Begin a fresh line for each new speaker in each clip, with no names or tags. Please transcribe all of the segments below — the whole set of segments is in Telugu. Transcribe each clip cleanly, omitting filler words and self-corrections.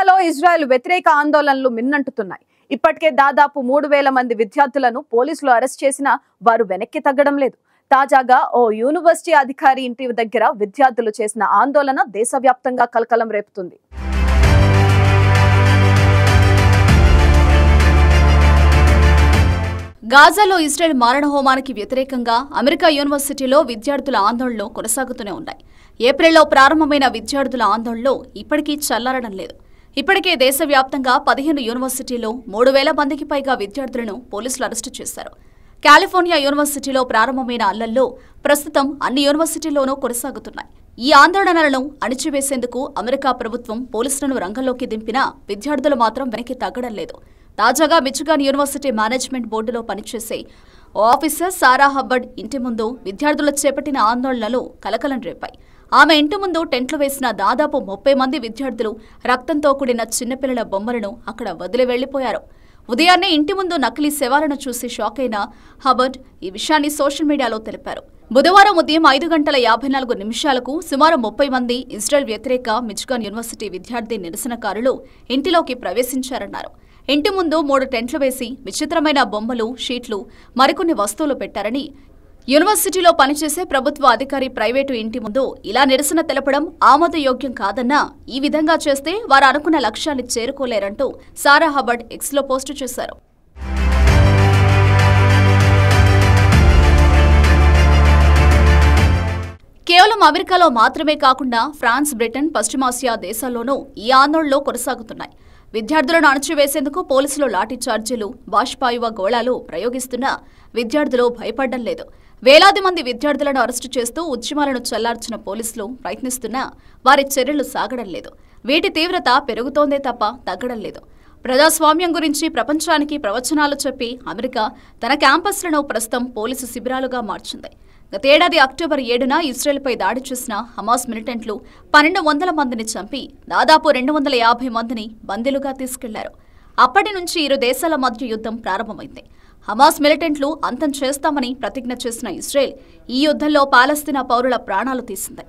గాజాలో ఇజ్రాయెల్ వ్యతిరేక ఆందోళనలు మిన్నంటుతున్నాయి. ఇప్పటికే దాదాపు 3000 మంది విద్యార్థులను పోలీసులు అరెస్ట్ చేసినా వారు వెనక్కి తగ్గడం లేదు. తాజాగా ఓ యూనివర్సిటీ అధికారి ఇంటి దగ్గర విద్యార్థులు చేసిన ఆందోళన దేశవ్యాప్తంగా కలకలం రేపుతుంది.
గాజాలో ఇజ్రాయెల్ మారణ హోమానికి వ్యతిరేకంగా అమెరికా యూనివర్సిటీలో విద్యార్థుల ఆందోళనలు కొనసాగుతూనే ఉన్నాయి. ఏప్రిల్లో ప్రారంభమైన విద్యార్థుల ఆందోళనలు ఇప్పటికీ చల్లారడం లేదు. ఇప్పటికే దేశవ్యాప్తంగా 15 యూనివర్సిటీల్లో 3000 మందికి పైగా విద్యార్థులను పోలీసులు అరెస్టు చేశారు. కాలిఫోర్నియా యూనివర్సిటీలో ప్రారంభమైన అల్లర్లు ప్రస్తుతం అన్ని యూనివర్సిటీల్లోనూ కొనసాగుతున్నాయి. ఈ ఆందోళనలను అణిచివేసేందుకు అమెరికా ప్రభుత్వం పోలీసులను రంగంలోకి దింపినా విద్యార్థులు మాత్రం వెనక్కి తగ్గడం లేదు. తాజాగా మిచిగాన్ యూనివర్సిటీ మేనేజ్మెంట్ బోర్డులో పనిచేసే ఓ ఆఫీసర్ సారా హబ్బర్డ్ ఇంటి ముందు విద్యార్థులు చేపట్టిన ఆందోళనలు కలకలం రేపాయి. ఆమె ఇంటి ముందు టెంట్లు వేసిన దాదాపు 30 మంది విద్యార్థులు రక్తంతో కూడిన చిన్నపిల్లల బొమ్మలను అక్కడ వదిలి వెళ్లిపోయారు. ఉదయాన్నే ఇంటి ముందు నకిలీ శవాలను చూసి షాక్ అయిన హబ్బర్డ్ ఈ విషయాన్ని సోషల్ మీడియాలో తెలిపారు. బుధవారం ఉదయం 5:54 సుమారు 30 మంది ఇజ్రాయెల్ వ్యతిరేక మిచిగాన్ యూనివర్సిటీ విద్యార్థి నిరసనకారులు ఇంటిలోకి ప్రవేశించారన్నారు. ఇంటి ముందు 3 టెంట్లు వేసి విచిత్రమైన బొమ్మలు, షీట్లు, మరికొన్ని వస్తువులు పెట్టారని, యూనివర్సిటీలో పనిచేసే ప్రభుత్వ అధికారి ప్రైవేటు ఇంటి ముందు ఇలా నిరసన తెలపడం ఆమోదయోగ్యం కాదన్నా, ఈ విధంగా చేస్తే వారు అనుకున్న లక్ష్యాన్ని చేరుకోలేరంటూ సారా హబ్బర్డ్ ఎక్స్లో పోస్టు చేశారు. కేవలం అమెరికాలో మాత్రమే కాకుండా ఫ్రాన్స్, బ్రిటన్, పశ్చిమాసియా దేశాల్లోనూ ఈ ఆందోళనలు కొనసాగుతున్నాయి. విద్యార్థులను అణచివేసేందుకు పోలీసులు లాఠీ చార్జీలు, బాష్పాయువ గోళాలు ప్రయోగిస్తున్నా విద్యార్థులు భయపడడం లేదు. వేలాది మంది విద్యార్థులను అరెస్టు చేస్తూ ఉద్యమాలను చల్లార్చిన పోలీసులు ప్రయత్నిస్తున్నా వారి చర్యలు సాగడం లేదు. వీటి తీవ్రత పెరుగుతోందే తప్ప తగ్గడం లేదు. ప్రజాస్వామ్యం గురించి ప్రపంచానికి ప్రవచనాలు చెప్పి అమెరికా తన క్యాంపస్లను ప్రస్తుతం పోలీసు శిబిరాలుగా మార్చింది. గతేడాది అక్టోబర్ 7న ఇజ్రాయెల్పై దాడి చేసిన హమాస్ మిలిటెంట్లు 1200 మందిని చంపి దాదాపు 250 మందిని బందీలుగా తీసుకెళ్లారు. అప్పటి నుంచి ఇరు దేశాల మధ్య యుద్ధం ప్రారంభమైంది. హమాస్ మిలిటెంట్లు అంతం చేస్తామని ప్రతిజ్ఞ చేసిన ఇజ్రాయెల్ ఈ యుద్ధంలో పాలస్తీనా పౌరుల ప్రాణాలు తీసింది.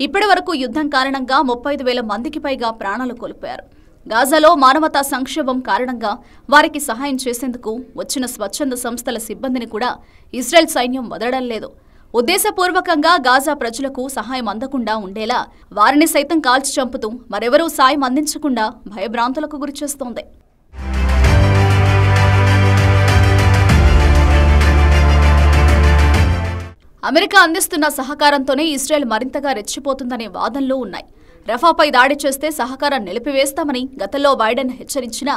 ఇప్పటి వరకు యుద్ధం కారణంగా 35,000 మందికి పైగా ప్రాణాలు కోల్పోయారు. గాజాలో మానవతా సంక్షోభం కారణంగా వారికి సహాయం చేసేందుకు వచ్చిన స్వచ్ఛంద సంస్థల సిబ్బందిని కూడా ఇజ్రాయెల్ సైన్యం వదలడం లేదు. ఉద్దేశపూర్వకంగా గాజా ప్రజలకు సహాయం అందకుండా ఉండేలా వారిని సైతం కాల్చి చంపుతూ మరెవరూ సాయం అందించకుండా భయభ్రాంతులకు గురిచేస్తోంది. అమెరికా అందిస్తున్న సహకారంతోనే ఇజ్రాయెల్ మరింతగా రెచ్చిపోతుందనే వాదనలు ఉన్నాయి. రఫాపై దాడి చేస్తే సహకారం నిలిపివేస్తామని గతంలో బైడెన్ హెచ్చరించినా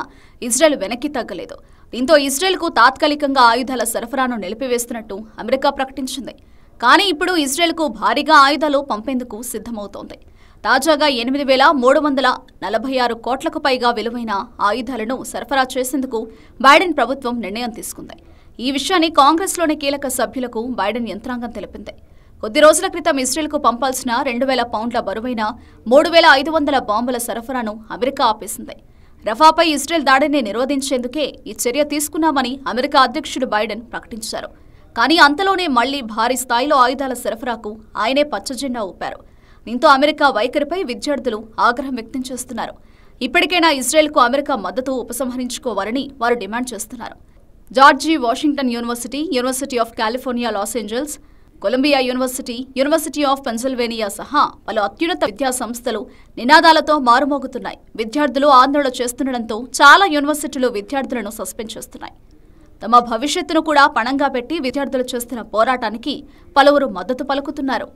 ఇజ్రాయెల్ వెనక్కి తగ్గలేదు. దీంతో ఇజ్రాయెల్కు తాత్కాలికంగా ఆయుధాల సరఫరాను నిలిపివేస్తున్నట్టు అమెరికా ప్రకటించింది. కానీ ఇప్పుడు ఇజ్రాయెల్కు భారీగా ఆయుధాలు పంపేందుకు సిద్ధమవుతోంది. తాజాగా 8,346 కోట్లకు పైగా విలువైన ఆయుధాలను సరఫరా చేసేందుకు బైడెన్ ప్రభుత్వం నిర్ణయం తీసుకుంది. ఈ విషయాన్ని కాంగ్రెస్లోని కీలక సభ్యులకు బైడెన్ యంత్రాంగం తెలిపింది. కొద్ది రోజుల క్రితం ఇజ్రాయెల్కు పంపాల్సిన 2,000 పౌండ్ల బరువైన 3,500 బాంబుల సరఫరాను అమెరికా ఆపేసింది. రఫాపై ఇజ్రాయెల్ దాడిని నిరోధించేందుకే ఈ చర్య తీసుకున్నామని అమెరికా అధ్యక్షుడు బైడెన్ ప్రకటించారు. కానీ అంతలోనే మళ్లీ భారీ స్థాయిలో ఆయుధాల సరఫరాకు ఆయనే పచ్చజెండా ఊపారు. దీంతో అమెరికా వైఖరిపై విద్యార్థులు ఆగ్రహం వ్యక్తం చేస్తున్నారు. ఇప్పటికైనా ఇజ్రాయెల్కు అమెరికా మద్దతు ఉపసంహరించుకోవాలని వారు డిమాండ్ చేస్తున్నారు. George Washington University, University of California Los Angeles, Columbia University, University of Pennsylvania సహా పలు అత్యున్నత విద్యా సంస్థలు నినాదాలతో మారుమోగుతున్నాయి. విద్యార్థులు ఆందోళన చేస్తుండటంతో చాలా యూనివర్సిటీలు విద్యార్థులను సస్పెండ్ చేస్తున్నాయి. తమ భవిష్యత్తును కూడా పణంగా పెట్టి విద్యార్థులు చేస్తున్న పోరాటానికి పలువురు మద్దతు పలుకుతున్నారు.